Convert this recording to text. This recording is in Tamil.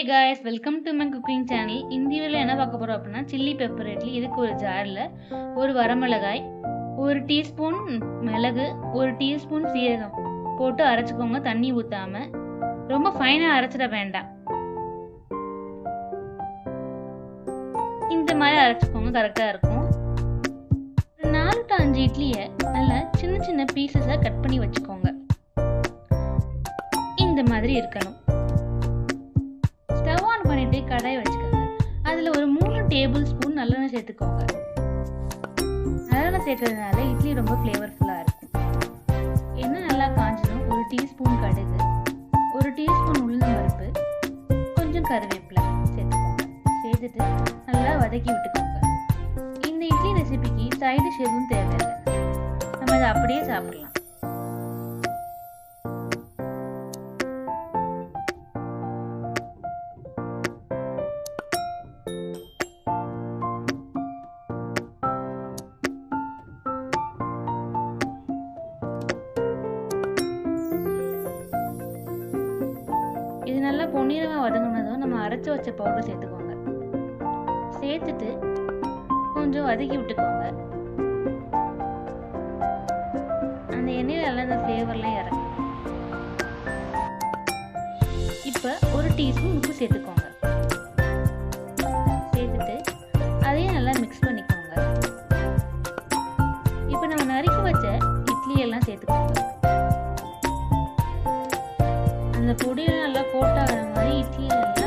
guys, welcome to my cooking channel. இந்த வீடியோல என்ன பார்க்க போறோம் அப்படினா chilli pepper இட்லி. இதுக்கு ஒரு ஜார்ல ஒரு வரமிளகாய், ஒரு டீஸ்பூன் மிளகு, ஒரு டீஸ்பூன் சீரகம் போட்டு அரைச்சுக்கோங்க. தண்ணி ஊத்தாம. ரொம்ப ஃபைனா அரைச்சிட வேண்டாம். இந்த மாதிரி அரைச்சுக்கோங்க, கரெக்ட்டா இருக்கும். 4 to 5 இட்லியை நல்லா சின்ன சின்ன பீசஸா கட் பண்ணி வச்சுக்கோங்க. இந்த மாதிரி இருக்கணும். ஸ்டவ் ஆன் பண்ணிட்டு கடாய் வச்சுக்கோங்க. அதுல ஒரு 3 டேபிள் ஸ்பூன் நல்லெண்ணெய் சேர்த்துக்கோங்க. நல்லெண்ணெய் சேர்க்கறதுனால இட்லி ரொம்ப ஃப்ளேவர்ஃபுல்லா இருக்கும். எண்ணெய் நல்லா காஞ்சதும் ஒரு டீஸ்பூன் கடுகு, ஒரு டீஸ்பூன் உளுந்தம் பருப்பு, கொஞ்சம் கருவேப்பிலை சேர்த்துக்கோங்க. சேர்த்துட்டு நல்லா வதக்கி விட்டுக்கோங்க. இந்த இட்லி ரெசிபிக்கு சைடு டிஷ் எதுவும் தேவையில்லை. நம்ம இதை அப்படியே சாப்பிடலாம். இது நல்லா பொன்னிறமா வதங்கினதும் நம்ம அரைச்சி வச்ச பவுடர் சேர்த்துக்கோங்க. சேர்த்துட்டு கொஞ்சம் வதக்கி விட்டுக்கோங்க. அந்த எண்ணெயில எல்லாம் இந்த ஃப்ளேவர்லாம் இறக்கும். இப்போ ஒரு டீஸ்பூன் உப்பு சேர்த்துக்கோங்க. சேர்த்துட்டு அதையும் நல்லா மிக்ஸ் பண்ணிக்கோங்க. இப்போ நம்ம நறுக்கி வச்ச இட்லி எல்லாம் சேர்த்துக்கோங்க. அந்த பொடியை நல்லா கோட்டாகிற மாதிரி இட்லி நல்லா